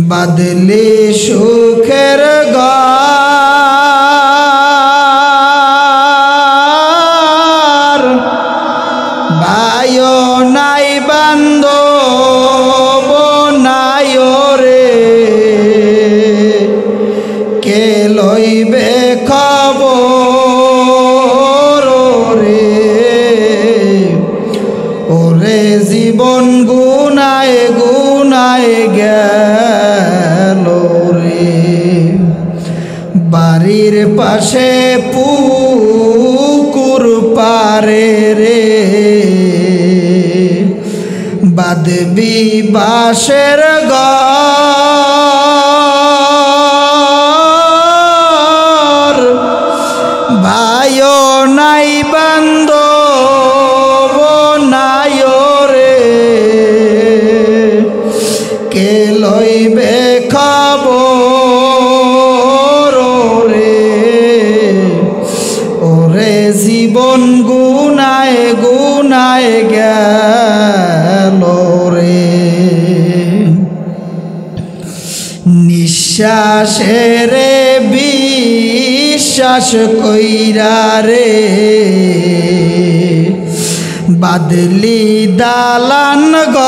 বাদলি সুখের ঘর ভাইও নাই বান্ধব নাই রে কে লইবে খবর রে ওরে জীবন গুনায় গুনায় গেল রে বাড়ির পাশে পুকুর পারে রে বাঁধবি বাঁশের ঘর ভাইও নাই বান্ধব নাই রে কে লইবে খবর রে ওরে জীবন গুনায় গুনায় গেল রে নিঃশ্বাসের বিশ্বাস কইরা রে বাদলি দালান ঘর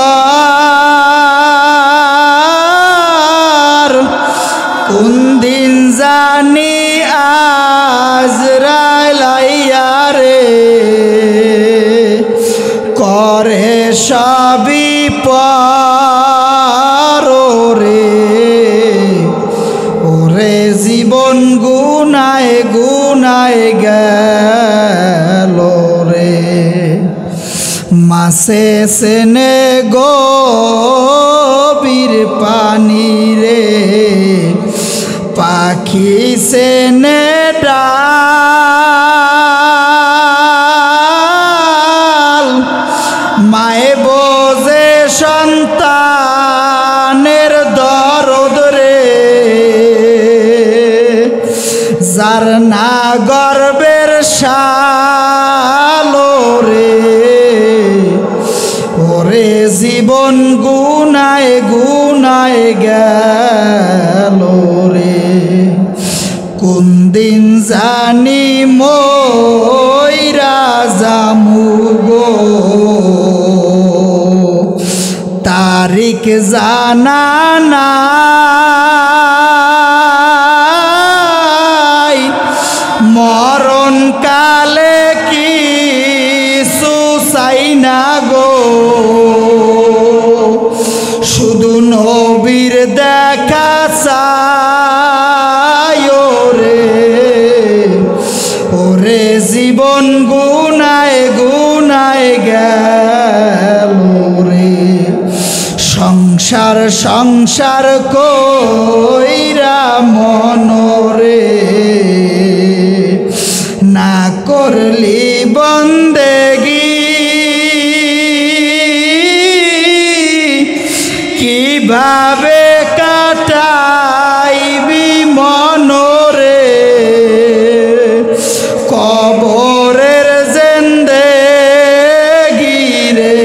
কোন দিন জানি আজরাইলাইয়া রে করে সবই পার রে ওরে জীবন গুনায় গুনায় গেল রে মাসে সেনে গভীর পানি রে পাখি সেনে ডাল মায়ে বোঝে সন্তানের দরদ রে যার না গর্বের শালো রে ওরে জীবন গুনায় গুনায় গেল রে কোন দিন জানি মইরা যামু গো তারিখ জানা নাই মরণ কালে কিছু চাই না গো শুধু নবীর দেখা চাই রে ওরে জীবন গুনায় গুনায় গেল রে সংসার সংসার কইরা মনরে না করলি বন্দেগি কিভাবে কাটাইবি মনরে কবরের জিন্দেগি রে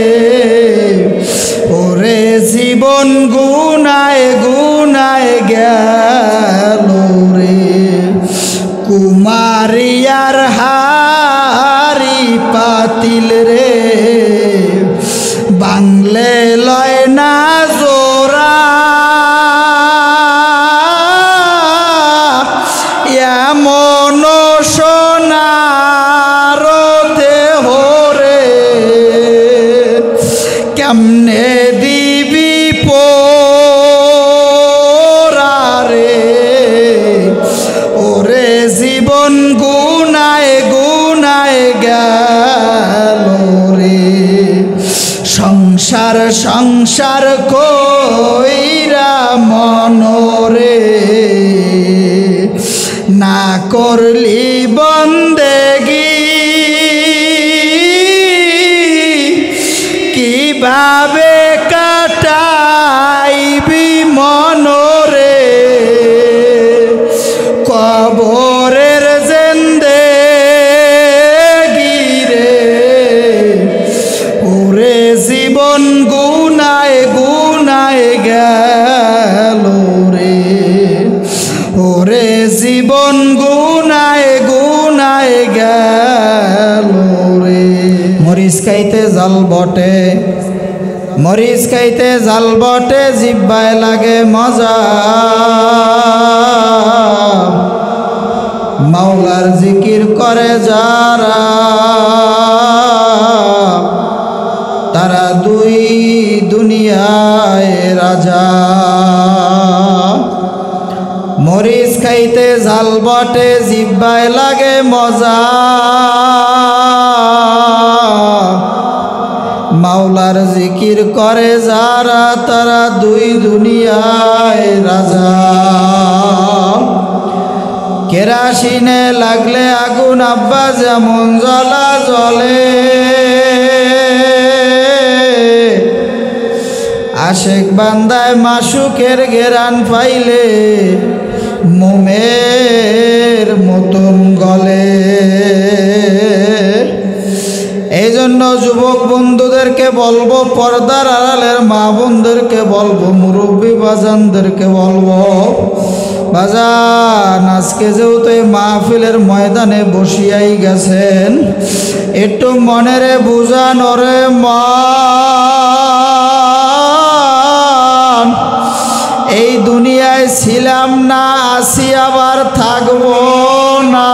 ওরে জীবন গুনায় গুনায় গেল রে কুমারিয়ার হারি পাতিল রে বাংলে লয় না জোরা এমন সোনার দেহ রে কেমনে দিবি পোরা রে ওরে জীবন গুনায় গুনায় গেল রে সংসার সংসার কইরা মনরে না করলি বন্দেগি কিভাবে কাটাইবি মনরে কবরের জিন্দেগি রে ওরে জীবন গুনায় গুনায় গেল জীবন গুনায় গুনায় গেল রে। মরিচ খাইতে জাল বটে, মরিচ খাইতে জাল বটে, জিব্বায় লাগে মজা। মাওলার জিকির করে যারা, তারা দুই দুনিয়ায় রাজা। মরিচ খাইতে জাল বটে, জিব্বায় লাগে মজা। মাওলার জিকির করে যারা, তারা দুই দুনিয়ায় রাজা। কেরাসিনে লাগলে আগুন আব্বা যেমন জ্বলা জ্বলে, আশেক বান্দায় মাসুকের ঘেরান পাইলে মোমের মতন গলে। এই জন্য যুবক বন্ধুদেরকে বলবো, পর্দার আড়ালের মা বোনদেরকে বলবো, মুরব্বী বাজানদেরকে বলবো, বাজান আজকে যেহেতু এই মাহফিলের ময়দানে বসিয়াই গেছেন, একটু মনেরে বুঝান ওরে মান, এই দুনিয়ায় ছিলাম না, আসি আবার থাকবো না।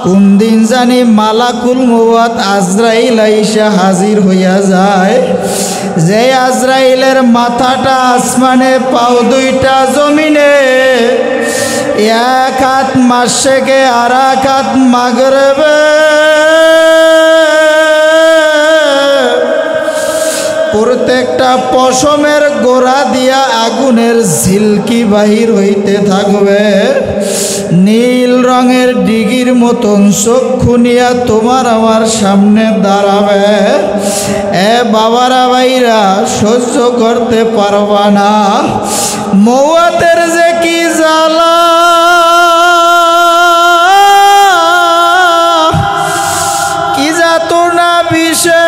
কোন দিন জানি মালাকুল মওত আজরাইল আইসা হাজির হইয়া যায়। যে আজরাইলের মাথাটা আসমানে, পাও দুইটা জমিনে, এক হাত মাশরিকে আর এক হাত মাগরিবে, প্রত্যেকটা পশমের গোড়া দিয়া আগুনের ঝিলকি বাহির হইতে থাকবে। নীল রঙের ডিগির মতন চক্ষু নিয়া তোমার আমার সামনে দাঁড়াবে। এ বাবারা ভাইরা, সহ্য করতে পারবা না। মওয়াতের যে কি জ্বালা, কি যাতনা বিষে,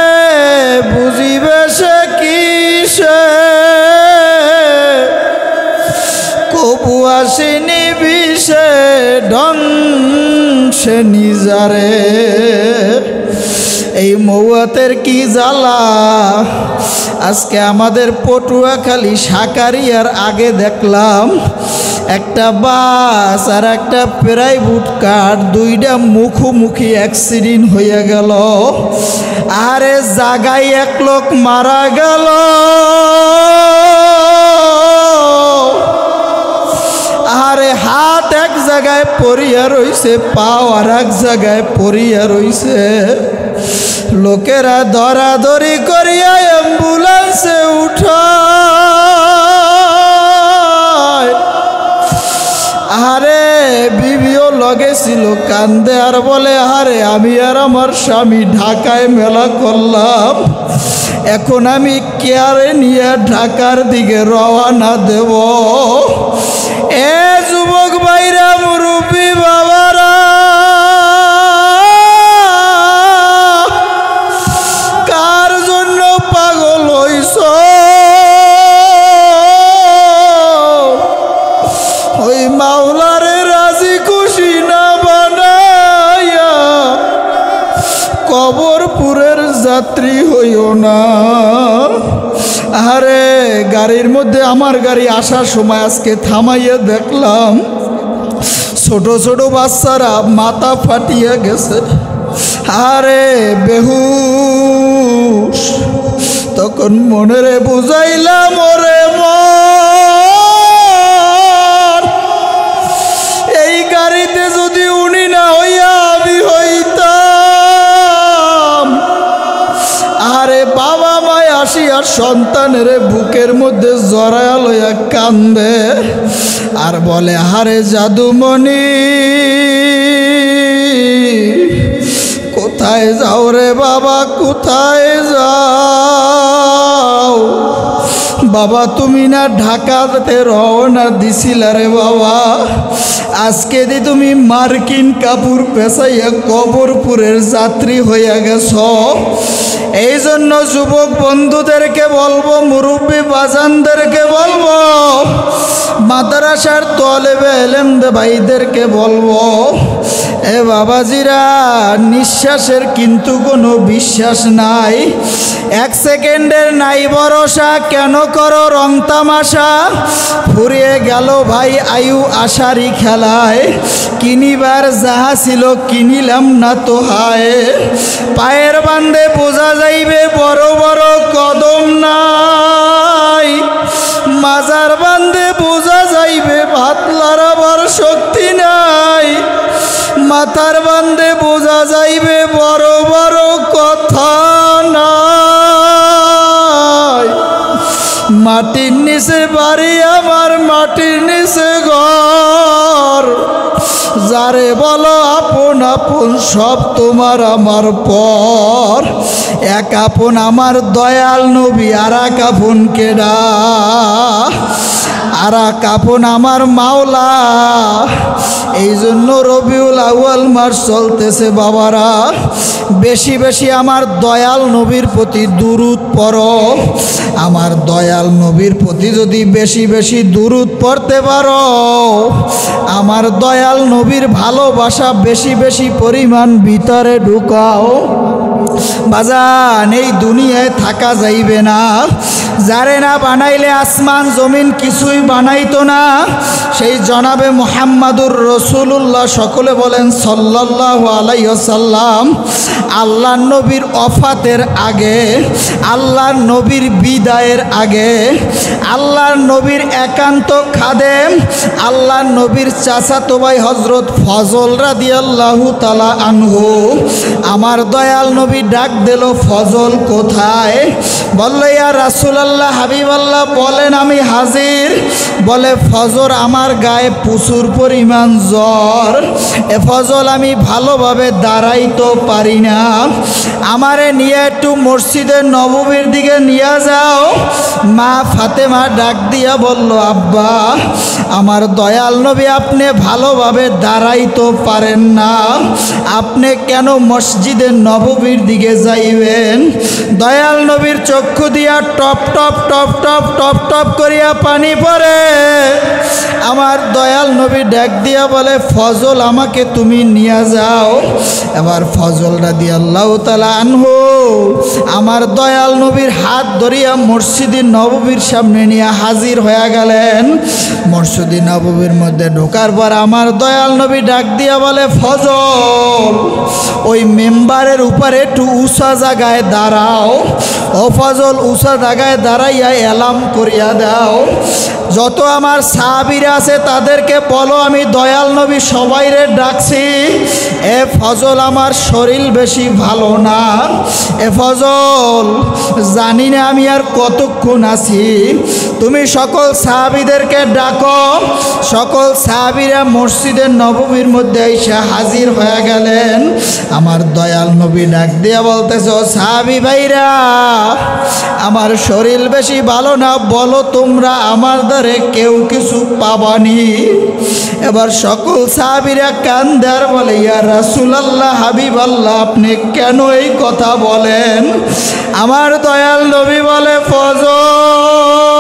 বুঝিবে সে কিসে। কবু আসেনি বিষে, ঢং সে নিজারে। এই মওয়াতের কি জ্বালা। আজকে আমাদের পটুয়াখালী সাকারিয়ার আগে দেখলাম একটা বাস আর একটা প্রাইভেট কার, দুইটা মুখোমুখি অ্যাক্সিডেন্ট হয়ে গেল। আরে জাগায় এক লোক মারা গেল, আরে হাত এক জায়গায় পড়িয়া রইছে, পাও আর এক জায়গায় পড়িয়া রইছে। লোকেরা ধরাধরি করিয়া অ্যাম্বুলেন্সে উঠায়। আরে বিবিও লগে ছিল, কান্দে আর বলে, আরে আমি আর আমার স্বামী ঢাকায় মেলা করলাম, এখন আমি কেয়ারে নিয়ে ঢাকার দিকে রওনা দেব। এ যুবক ভাইরা, মুরব্বী বাবারা, কার জন্য পাগল হইছ? ওই মাওলারে রাজি খুশি না বানাইয়া কবরপুরের যাত্রী হইও না। আরে গাড়ির মধ্যে, আমার গাড়ি আসার সময় আজকে থামাইয়া দেখলাম ছোট ছোট বাচ্চারা মাথা ফাটিয়া গেছে। আরে বেহুশ। তখন মনেরে বুঝাইলাম, ওরে মন, এই গাড়িতে যদি উনি না হইয়া আমি হইতাম। আরে বাবা মায় আসিয়া সন্তানের বুকের মধ্যে জড়ায়া লইয়া কান্দে আর বলে, হারে জাদুমণি কোথায় যাও রে বাবা, কোথায় যাও? বাবা তুমি না ঢাকাতে রওনা দিছিলা রে বাবা, আজকে দি তুমি মার্কিন কাপড় পেছাইয়া কবরপুরের যাত্রী হইয়া গেছ। এই জন্য যুবক বন্ধুদেরকে বলবো, মুরব্বী বাজানদেরকে বলবো, মাদ্রাসার তলেবে এলেম ভাইদেরকে বলবো, এ বাবাজিরা, নিঃশ্বাসের কিন্তু কোনো বিশ্বাস নাই, 1 সেকেন্ডের নাই ভরসা, কেন করো রং তামাশা? ফুরিয়ে গেল ভাই আয়ু আশারি খেলায়, কিনিবার যাহা ছিল কিনিলাম না তো হায়। পায়ের বান্ধে বোঝা যাইবে বড় বড় কদম নাই, মাজার বান্ধে বোঝা যাইবে ভাত লড়াবার শক্তি নাই, মাথার বান্ধে বোঝা যাইবে বড় বড় কথা নাই। মাটির নিচে বাড়ি আমার, মাটির নিচে ঘর, যারে বলো আপন আপন সব তোমার আমার পর। এক আপন আমার দয়াল নবী, আর এক আপন কেডা, আর এক আপন আমার মাওলা। এই জন্য রবিউল আউয়াল মাস চলতেছে বাবারা, বেশি বেশি আমার দয়াল নবীর প্রতি দুরূদ পড়ো। আমার দয়াল নবীর প্রতি যদি বেশি বেশি দুরূদ পড়তে পারো, আমার দয়াল নবীর ভালোবাসা বেশি বেশি পরিমাণ ভিতরে ঢুকাও, বাজান এই দুনিয়ায় থাকা যাইবে না। যারে না বানাইলে আসমান জমিন কিছুই বানাইতো না, সেই জনাবে মুহাম্মাদুর রাসূলুল্লাহ, সকলে বলেন সাল্লাল্লাহু আলাইহি ওয়াসাল্লাম। আল্লাহর নবীর ওফাতের আগে, আল্লাহর নবীর বিদায়ের আগে, আল্লাহর নবীর একান্ত খাদেম, আল্লাহর নবীর চাচাতো ভাই হযরত ফজল রাদিয়াল্লাহু তাআলা আনহু, আমার দয়াল নবী ডাক দিল, ফজল কোথায়? বলল, ইয়া রাসূলুল্লাহ, হাবিবাল্লাহ, বলেন আমি হাজির। বলে, ফজর আমার গায়ে প্রচুর পরিমাণ জ্বর, এ ফজল আমি ভালোভাবে দাঁড়াইতে পারি না, আমারে নিয়ে একটু মসজিদে নববীর দিকে নিয়ে যাও। মা ফাতেমা ডাক দিয়া বলল, আব্বা, আমার দয়াল নবী আপনি ভালোভাবে দাঁড়াইতে পারেন না, আপনি কেন মসজিদে নববীর দিকে যাইবেন? দয়াল নবীর চক্ষু দিয়া top top top top top top করিয়া পানি পড়ে। আমার দয়াল নবী ডাক দিয়া বলে, ফজল আমাকে তুমি নিয়ে যাও। এবার ফজল রাদিয়াল্লাহু তাআলা আনহু আমার দয়াল নবীর হাত ধরিয়া মসজিদে নববীর সামনে নিয়ে হাজির হয়ে গেলেন। মসজিদে নববীর মধ্যে ঢোকার পর আমার দয়াল নবী ডাক দিয়া বলে, ফজল, ওই মেম্বারের উপরে একটু উঁচা জায়গায় দাঁড়াও। ও ফজল, উঁচা জায়গায় দাঁড়াইয়া এলাম করিয়া দাও। যত আমার সাহাবীরা আছে তাদেরকে বলো, আমি দয়াল নবী সবাইরে ডাকছি। এ ফজল, আমার শরীর বেশি ভালো না। এ ফজল, জানি না আমি আর কতক্ষণ আছি, তুমি সকল সাহাবীদেরকে ডাকো। সকল সাহাবীরা মসজিদের নববীর মধ্যে এসে হাজির হয়ে গেলেন। আমার দয়াল নবী ডাক দিয়া বলতেছে, ও সাহাবী ভাইরা, আমার শরীর বেশি ভালো না, বলো তোমরা আমার দ্বারে কেউ কিছু পাবানি? এবার সকল সাহাবীরা কান্দে আর বলে, ইয়া রাসূলুল্লাহ, হাবিবাল্লাহ, আপনি কেন এই কথা বলেন? আমার দয়াল নবী বলে, ফজল,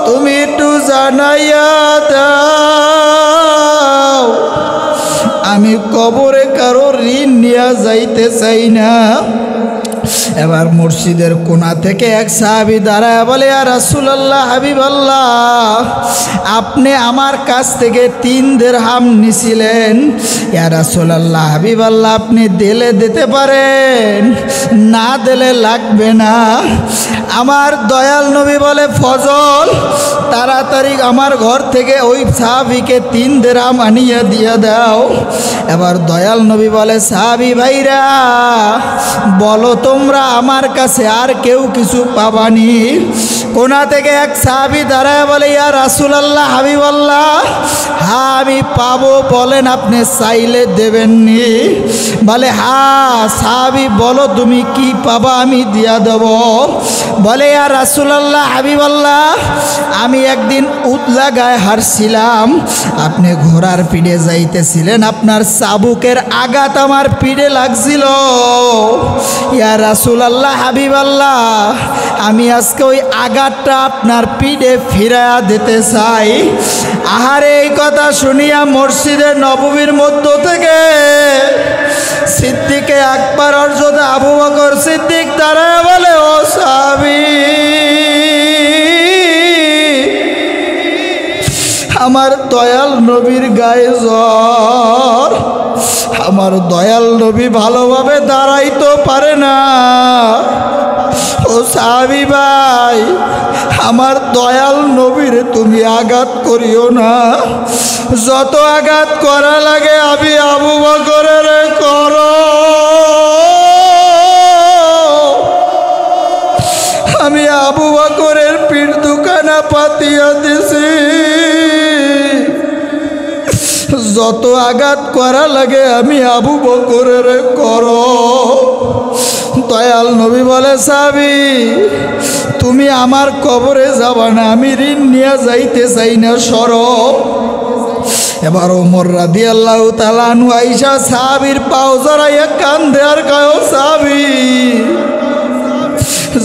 তুমি একটু জানাইয়া দাও, আমি কবরে কারো ঋণ নিয়ে যাইতে চাই না। এবার মসজিদের কোণা থেকে এক সাহাবী দাঁড়ায় বলে, ইয়া রাসূলুল্লাহ, হাবিবাল্লাহ, আপনি আমার কাছ থেকে 3 দিরহাম নিছিলেন। ইয়া রাসূলুল্লাহ, হাবিবাল্লাহ, আপনি দিলে দিতে পারেন, না দিলে লাগবে না। আমার দয়াল নবী বলে, ফজল, তাড়াতাড়ি আমার ঘর থেকে ওই সাহাবীকে 3 দিরহাম আনিয়ে দিয়ে দাও। এবার দয়াল নবী বলে, সাহাবী ভাইরা, বলো তোমরা আমার কাছে আর কেউ কিছু পাবানি? কোনা থেকে এক সাহাবী দাঁড়ায় বলে, ইয়া রাসূলুল্লাহ, হাবিবাল্লাহ, হ্যাঁ আমি পাবো, বলেন আপনি চাইলে দেবেননি? বলে হ্যাঁ। সাহাবী, বলো তুমি কি পাবা, আমি দিয়া দেব। বলে, ইয়া রাসূলুল্লাহ, হাবিবাল্লাহ, আমি একদিন উট লাগায় হারছিলাম, আপনি ঘোড়ার পিঠে যাইতেছিলেন, আপনার চাবুকের আঘাত আমার পিঠে লাগছিল। ইয়া রাসূলুল্লাহ, হাবিবাল্লাহ, আমি আজকে ওই আঘাতটা আপনার পিঠে ফিরাইয়া দিতে চাই। আহারে, এই কথা শুনিয়া মসজিদের নববীর মধ্য থেকে সিদ্দিকে আকবর হযরত আবু বকর সিদ্দিক দাঁড়ায় বলে, ও সাহাবী, আমার দয়াল নবীর গায়ে জ্বর, আমার দয়াল নবী ভালোভাবে দাঁড়াইতে পারে না। ও সাহাবী ভাই, আমার দয়াল নবীর তুমি আঘাত করিও না, যত আঘাত করা লাগে আমি আবু বকরের করো। আমি আবু বকরের পিঠ দুখানা পাতিয়া দিছি, যত আঘাত করা লাগে আমি আবু বকরের করো। দয়াল নবী বলে, সাহাবী, তুমি আমার কবরে যাবা না, আমি ঋণ নিয়ে যাইতে চাই না, সরো। এবার ওমর রাদিয়াল্লাহু তাআলা আনহু আইসা সাহাবীর পাও জড়াইয়া কান্দে আর কয়, ও সাহাবী,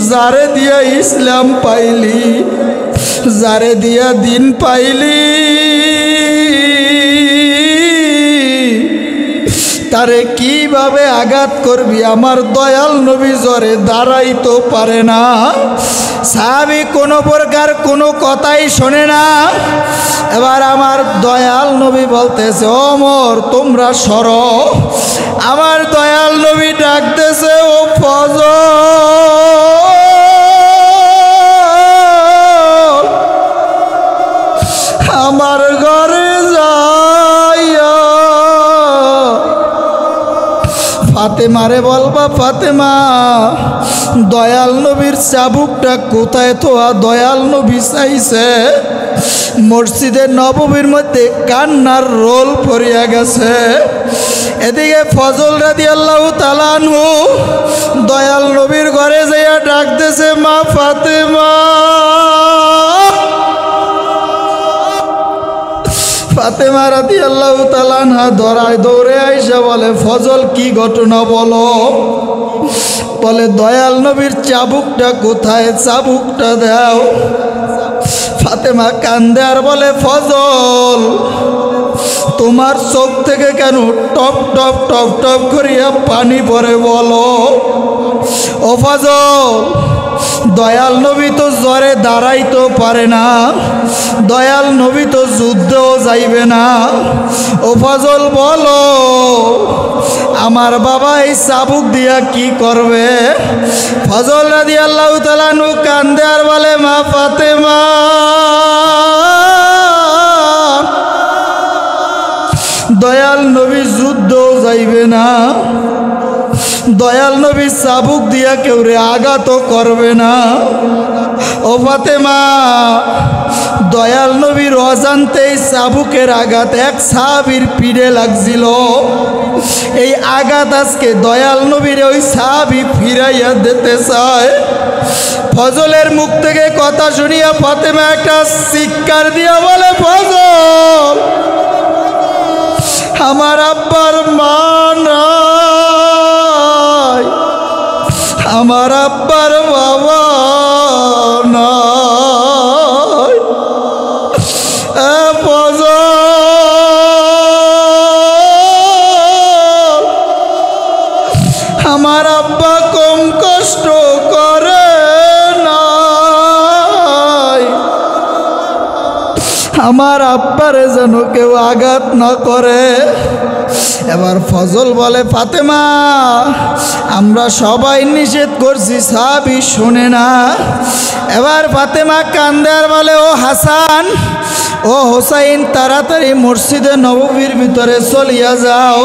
যারে দিয়া ইসলাম পাইলি, যারে দিয়া দিন পাইলি, তারে কিভাবে আঘাত করবি? আমার দয়াল নবী জ্বরে দাঁড়াইতে পারে না। সাহাবী কোনো প্রকার কোনো কথাই শোনে না। এবার আমার দয়াল নবী বলতেছে, ওমর তোমরা সরো। আমার দয়াল নবী ডাকতেছে, ও ফজল, আমার ঘরে যাইয়া ফাতেমারে বলবা, ফাতেমা, দয়াল নবীর চাবুকটা কোথায় তোয়া? দয়াল নবী চাইছে। মসজিদের নববীর মধ্যে কান্নার রোল পড়িয়া গেছে। এদিকে ফজল রাদিয়াল্লাহু তাআলা আনহু দয়াল নবীর ঘরে যাইয়া ডাকতেছে, মা ফাতেমা। ফাতেমা রাদিয়াল্লাহু তাআলা আনহা দৌড়ে আইসা বলে, ফজল কি ঘটনা বলো? বলে, দয়াল নবীর চাবুকটা কোথায়? চাবুকটা দাও। ফাতেমা কান্দে আর বলে, ফজল, তোমার চোখ থেকে কেন টপ টপ টপ টপ করিয়া পানি পড়ে বলো? ও ফজল, দয়াল নবী তো জ্বরে দাঁড়াইতে পারে না, দয়াল নবী তো যুদ্ধেও যাইবে না। ও ফজল বলো, আমার বাবা এই চাবুক দিয়া কি করবে? ফজল রাদিয়াল্লাহু তাআলা আনহু কান্দে আর বলে, মা ফাতেমা, দয়াল নবী যুদ্ধেও যাইবে না, দয়াল নবী চাবুক দিয়া কেউ রে আঘাত করবে না। ও ফাতেমা, দয়াল নবীর অজান্তেই চাবুকের আঘাত এক সাহাবীর পিঠে লাগছিল। এই আঘাত আজকে দয়াল নবীর ওই সাহাবী ফিরাইয়া দিতে চায়। ফজলের মুখ থেকে কথা শুনিয়া ফাতেমা একটা চিৎকার দিয়া বলে, ফজল, আমার আব্বার মা নাই, আমার আব্বার বাবা নাই। ফজল, আমার আব্বা কম কষ্ট করে নাই, আমার আব্বারে যেন কেউ আঘাত না করে। এবার ফজল বলে, ফাতেমা, আমরা সবাই নিষেধ করছি, সাহাবী শোনে না। এবার ফাতেমা কান্দে আর বলে, ও হাসান, ও হোসাইন, তাড়াতাড়ি মসজিদে নববীর ভিতরে চলিয়া যাও,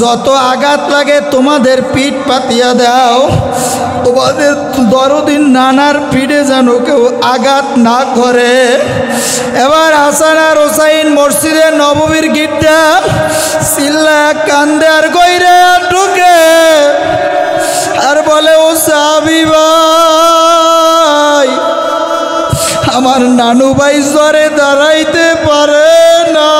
যত আঘাত লাগে তোমাদের পিঠ পাতিয়া দাও। তোমাদের দরদি নানার পিঠে যেন কেউ আঘাত না করে। এবার হাসান আর হোসাইন মসজিদে নববীর গিটটা চিল্লা কান্দে আর কইরে ঢুকে আর বলে, ও সাহাবী ভাই, আমার নানু ভাই জ্বরে দাঁড়াইতে পারে না,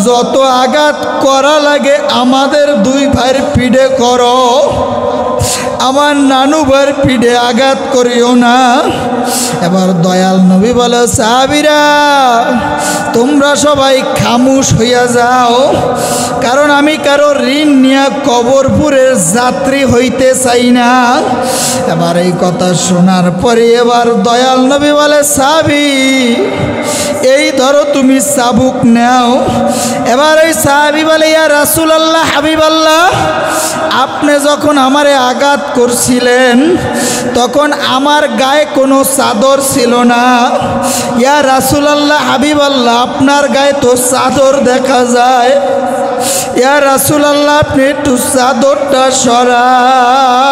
যত আঘাত করা লাগে আমাদের দুই ভাইয়ের পিঠে করো, আমার নানু ভাইয়ের পিঠে আঘাত করিও না। এবার দয়াল নবী বলে, সাহাবীরা তোমরা সবাই খামোশ হইয়া যাও, কারণ আমি কারো ঋণ নিয়ে কবরপুরের যাত্রী হইতে চাই না। এবার এই কথা শোনার পরে এবার দয়াল নবী বলে, সাহাবী এই ধরো তুমি চাবুক নাও। এবার ওই সাহাবী বলে, ইয়া রাসূলুল্লাহ, হাবিবাল্লাহ, আপনি যখন আমারে আঘাত করছিলেন তখন আমার গায়ে কোনো চাদর ছিল না। ইয়া রাসূলুল্লাহ, হাবিবাল্লাহ, আপনার গায়ে তো চাদর দেখা যায়। ইয়া রাসূলুল্লাহ, আপনি একটু চাদরটা সরান।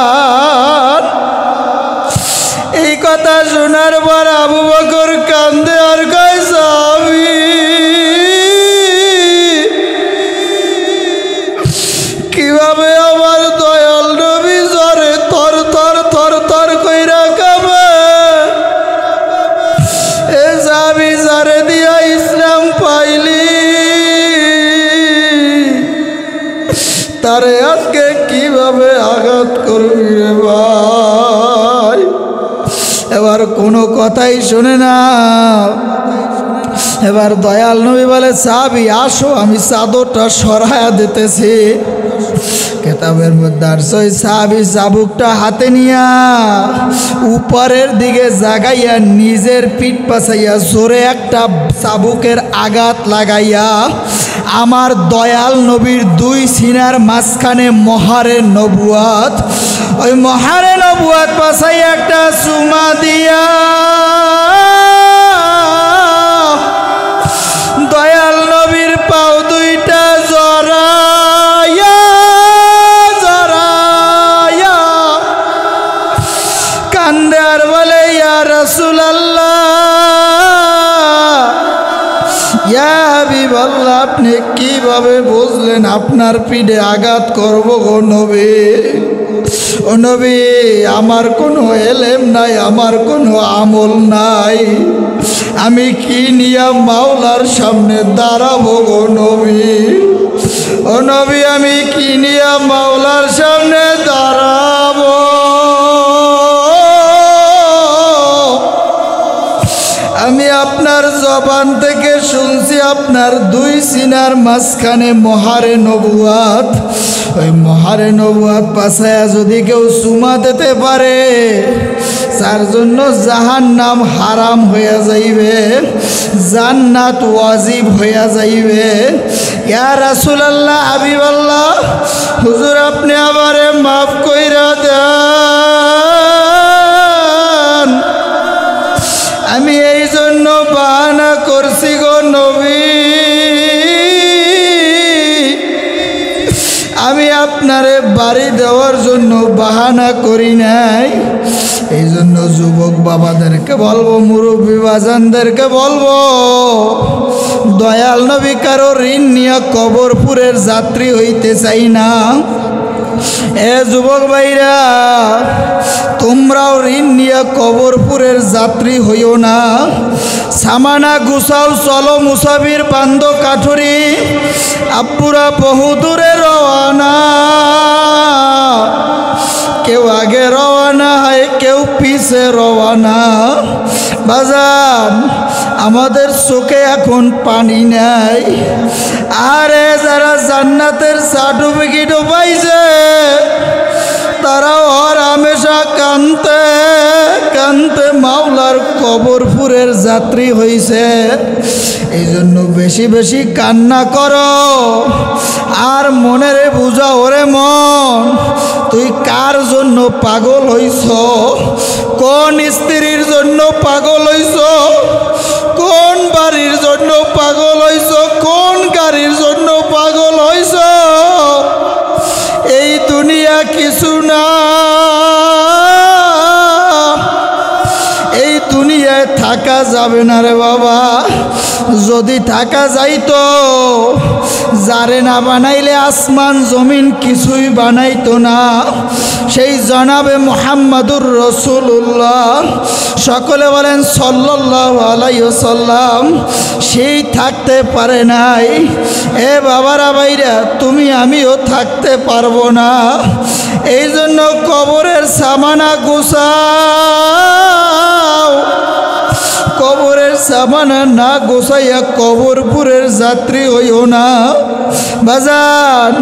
এই কথা শোনার পর আবু বকর কান্দে আর কয়, সাহাবী কিভাবে আমার দয়াল নবী জ্বরে থর থর থর থর কইরা কাঁপে, এ সাহাবী যারে দিয়া ইসলাম পাইলি তারে আজকে কিভাবে আঘাত করবি রে ভাই। এবার কোনো কথাই শোনে না। এবার দয়াল নবী বলে, সাহাবী আসো, আমি চাদরটা সরাইয়া দিতেছি। কেতাবের মধ্যে আর ওই সাহাবী চাবুকটা হাতে নিয়া উপরের দিকে জাগাইয়া নিজের পিঠ পাছাইয়া জোরে একটা চাবুকের আঘাত লাগাইয়া আমার দয়াল নবীর দুই সিনার মাঝখানে মহারে নবুয়াত, ওই মহারে নবুয়াত পাছাইয়া একটা চুমা দিয়া দয়াল নবীর পাও দুইটা জড়াইয়া জড়াইয়া কান্দে আর বলে, ইয়া রাসূলুল্লাহ, ইয়া হাবিবাল্লাহ, আপনি কিভাবে বুঝলেন আপনার পিঠে আঘাত করব গো নবী? ও নবী, আমার কোনো এলেম নাই, আমার কোনো আমল নাই, আমি কি নিয়া মাওলার সামনে দাঁড়াবো গো নবী? ও নবী, আমি কি নিয়া মাওলার সামনে দাঁড়াবো? আমি আপনার জবান থেকে শুনছি আপনার দুই সিনার মাঝখানে মহারে নবুয়াত, ওই মহারে নবুয়াত পাছায়া যদি কেউ চুমা দিতে পারে তার জন্য জাহান্নাম হারাম হইয়া যাইবে, জান্নাত ওয়াজিব হইয়া যাইবে। ইয়া রাসূলুল্লাহ, হাবিবাল্লাহ, হুজুর আপনি আমারে মাফ কইরা দেন, আমি এই জন্য বাহানা করছি গো নবী, আমি আপনারে বাড়ি দেওয়ার জন্য বাহানা করি নাই। এই জন্য যুবক বাবাদেরকে বলবো, মুরব্বী বাজানদেরকে বলবো, দয়াল নবী কারো ঋণ নিয়ে কবরপুরের যাত্রী হইতে চাই না। এ যুবক ভাইরা, তোমরাও ঋণ নিয়ে কবরপুরের যাত্রী হইও না। সামানা গুছাও, চলো মুসাফির বান্ধ কাঠুরি, আব্বুরা বহু দূরে রওয়ানা। কেউ আগে রওয়ানা হয়, কেউ পিছে রওয়ানা। বাজান, আমাদের চোখে এখন পানি নাই। আরে যারা জান্নাতের সার্টিফিকেটও পাইছে তারাও আর হামেশা কানতে কানতে মাওলার কবরপুরের যাত্রী হইছে। এই জন্য বেশি বেশি কান্না করো আর মনেরে বুঝা, ওরে মন, তুই কার জন্য পাগল হইছ? কোন স্ত্রীর জন্য পাগল হইছ? কোন বাড়ির জন্য পাগল হইছ? কোন গাড়ির জন্য পাগল হইছ? এই দুনিয়া দুনিয়া কিছু না, এই দুনিয়ায় থাকা যাবে না রে বাবা। যদি থাকা যাইতো, যারে না বানাইলে আসমান জমিন কিছুই বানাইতো না। সেই জনাবে মুহাম্মাদুর রাসূলুল্লাহ, সকলে বলেন সাল্লাল্লাহু আলাইহি ওয়াসাল্লাম, সেই থাকতে পারে নাই। এ বাবারা ভাইরা, তুমি আমিও থাকতে পারবো না। এই জন্য কবরের সামানা গোছাও। কবরের সামানা না গোছাইয়া কবরপুরের যাত্রী হইও না বাজান।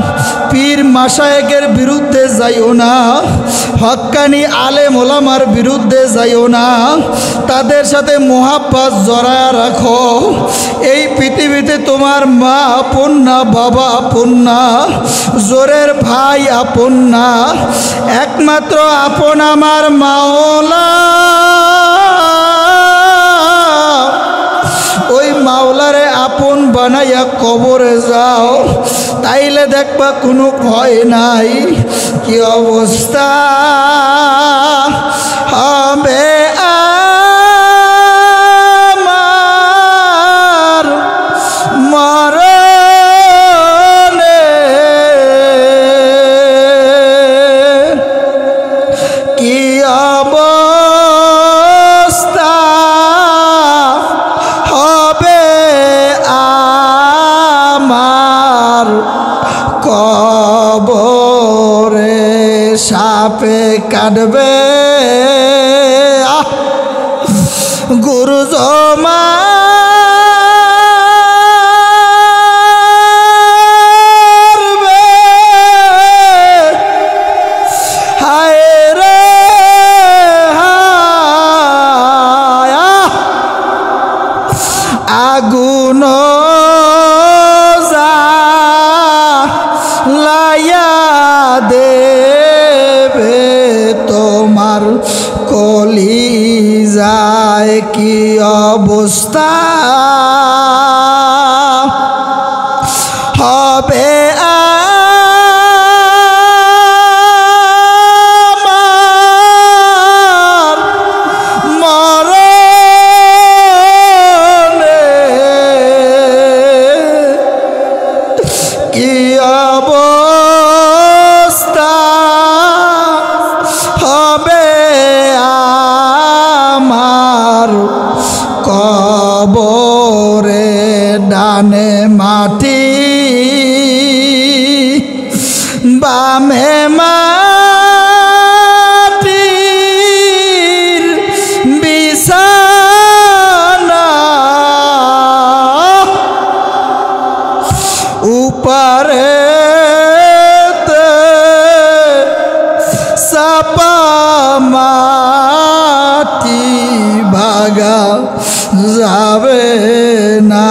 পীর মাশায়েখের বিরুদ্ধে যাইও না, হক্কানি আলেম ওলামার বিরুদ্ধে যাইও না। তাদের সাথে মোহাব্বত জড়ায়া রাখো। এই পৃথিবীতে তোমার মা আপন না, বাবা আপন না, জোরের ভাই আপন না, একমাত্র আপন আমার মাওলা। ওই মাওলারে আপন বানাইয়া কবরে যাও, তাইলে দেখবা কোনো ভয় নাই। কি অবস্থা হবে আমার মরণে, কি অবস্থা হবে আমার কবরে, সাপে কাটবে গুরু জমা আগুন জ্বালায়া দেবে তোমার কলিজায়, কি অবস্থা হবে আমার মরণে, কি অবস্থা হবে আমার কবরে। ডানে মাটি বামে মাটির বিছানা, উপরে চাপা মাটি, ভাগা যাবে না।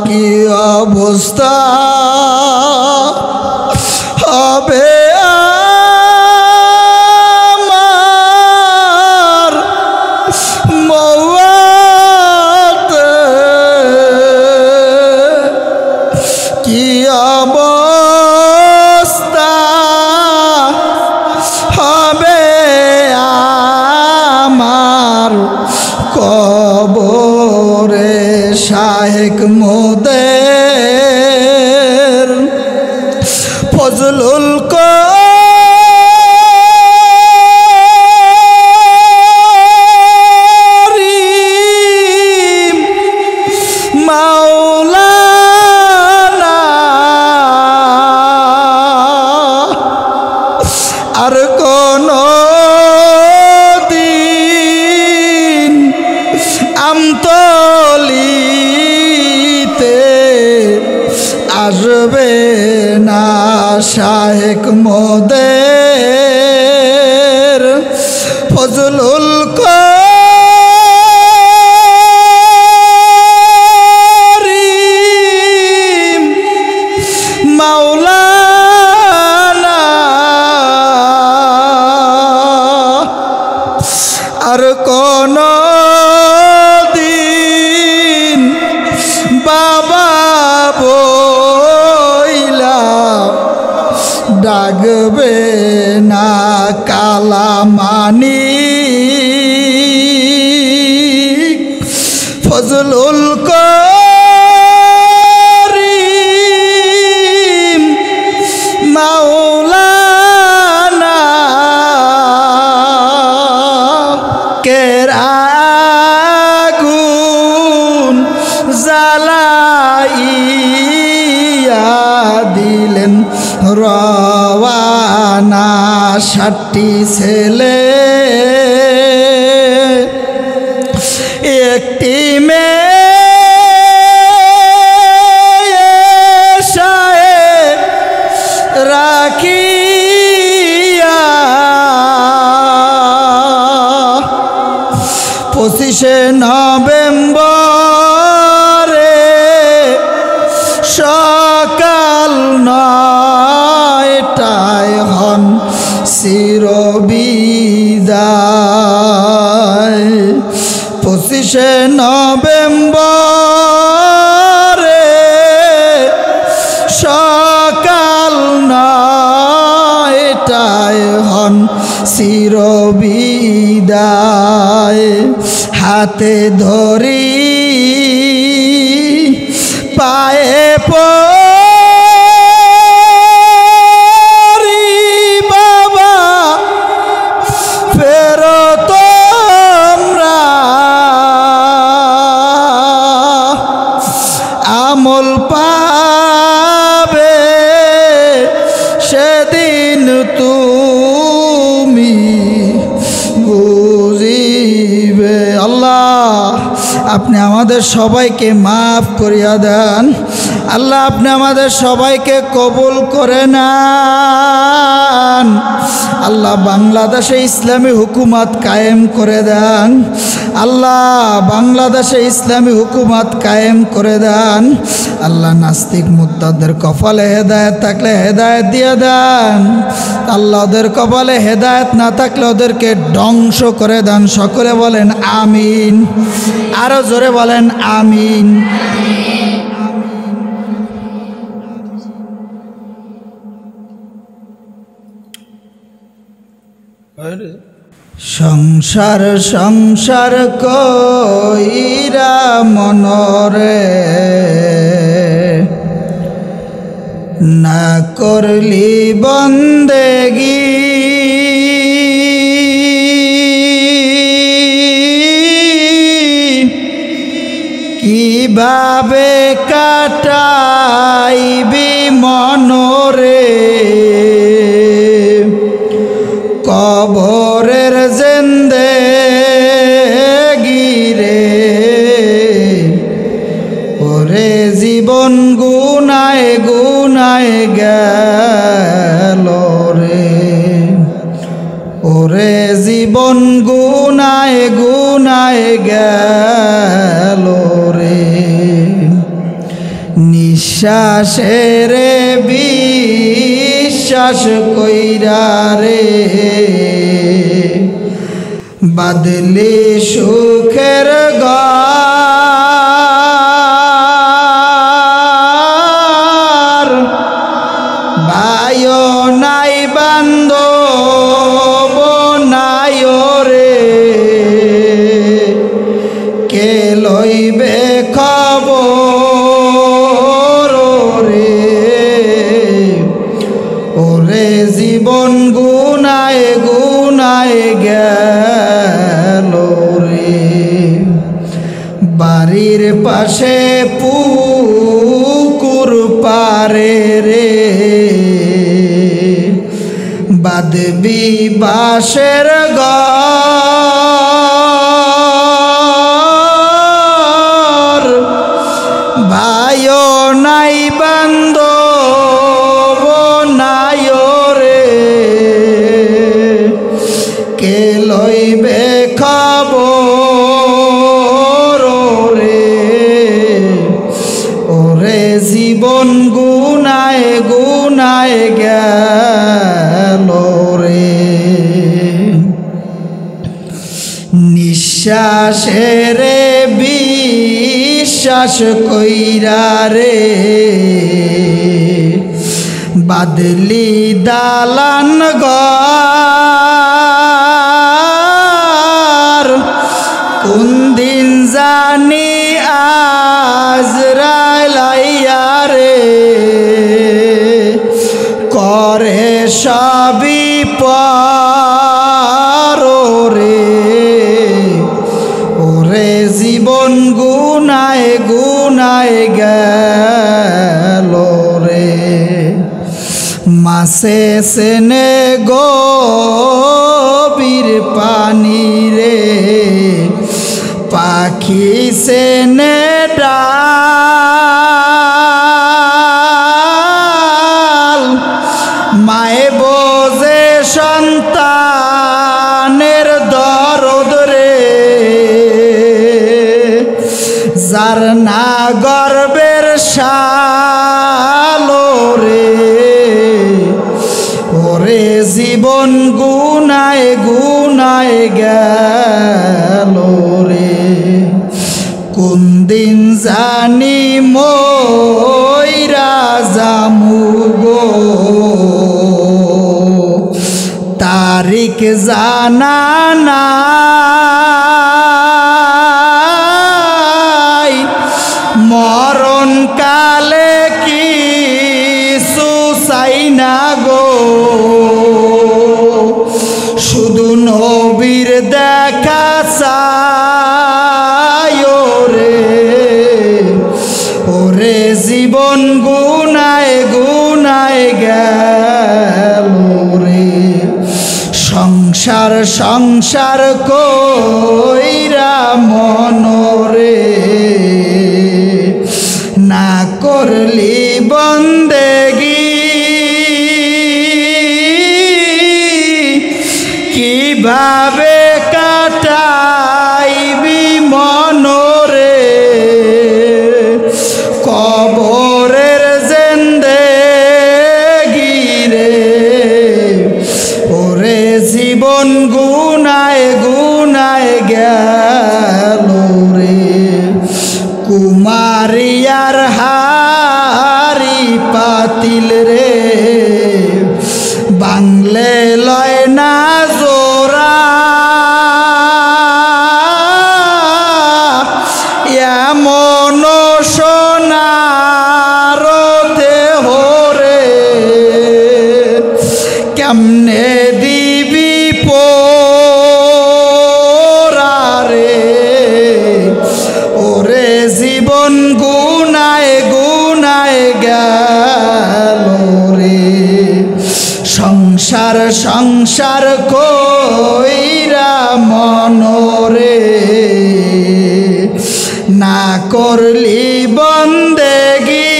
কি অবস্থা হবে আমার মওয়াতে, কি অবস্থা হবে আমার কবরে। শাহেক মোদের ফজলুল করিম মাওলানা, আর কোন দিন আমতলিতে আসবে না। শাহেক মোদের ফজলুল করিম মাওলানা, মানিক ফজলুল করিম মাওলানা কেরাগুন জ্বালাইয়া দিলেন রওয়ানা 60টি ছেলে একটি মেয়ে রাখিয়া 25শে নভেম্বরে সকাল 9টায় হন চিরবিদায় 25শে নভেম্বরে সকাল 9টায় হন চিরবিদায় হাতে ধরি পায়ে পড়ি বাবা ফেরো তোমরা আমল পাবে সেদিন তুমি বুঝিবে। আল্লাহ আপনি আমাদের সবাইকে মাফ করিয়া দেন। আল্লাহ আপনি আমাদের সবাইকে কবুল করে নেন। আল্লাহ বাংলাদেশে ইসলামী হুকুমত কায়েম করে দেন। আল্লাহ বাংলাদেশে ইসলামী হুকুমত কায়েম করে দেন। আল্লাহ নাস্তিক মুরতাদদের কপালে হেদায়েত থাকলে হেদায়েত দিয়ে দেন। আল্লাহ ওদের কপালে হেদায়েত না থাকলে ওদেরকে ধ্বংস করে দেন। সকলে বলেন আমিন। আরো জোরে বলেন আমিন। সংসার সংসার কইরা মনরে না করলি বন্দেগি কিভাবে কাটাইবি মনরে কবরের জিন্দেগিরে ওরে জীবন গুনায় গুনায় গেল রে ওরে জীবন গুনায় গুনায় গেল রে নিঃশ্বাসের বিশ্বাস কইরা রে বাদলি সুখের ঘর ভাইও নাই বান্ধব নাই রে কে লইবে খবর রে ওরে জীবন গুনায় গুনায় গেল রে বাড়ির পাশে পুকুর পারে রে বাঁধবি বাঁশের ঘর ভাইও নাই বান্ধব নাই রে কে লইবে খবর রে ওরে জীবন গুনায় গুনায় গেল রে নিঃশ্বাসের বিশ্বাস কইরা রে বাদলি দালান ঘর সবই পারো রে, ওরে জীবন গুনায় গুনায় গেল রে। মাছে সেনে গভীর পানি রে, পাখি সেনে ডাল, মায়ে বোঝে সন্তানের দরদ রে, যার না গর্বের শালো রে, ওরে জীবন গুনায় গুনায় গেল রে। কোন দিন জানি মইরা যামু গো, তারিখ জানা নাই, মরণ কালে কিছু চাই না গো, শুধু নবীর দেখা চাই রে, ওরে জীবন গুনায় গুনায় গেল রে। সংসার সংসার কইরা মনরে, না করলি বন্দেগি, কিভাবে কাটাইবি মনরে, কবরের জিন্দেগি রে, ওরে জীবন গুনায় গুনায় গেল রে। কুমারিয়ার হারি পাতিল রে, বাংলে লয় না জোরা, এমন সোনার দেহ রে, কেমনে দিবি পোরা রে, ওরে জীবন গুনায় গুনায় গেল রে। সংসার সংসার কইরা মনরে, না করলি বন্দেগি,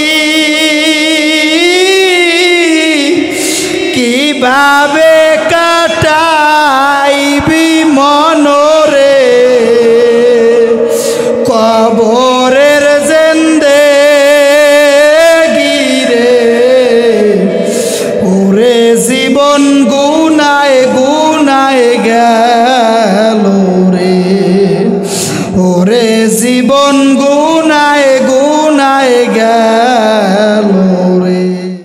কিভাবে কাটাইবি মনরে, কবরের জিন্দেগি রে, ওরে জীবন গুনায় গুনায় গেল রে, ওরে জীবন গুনায় গুনায়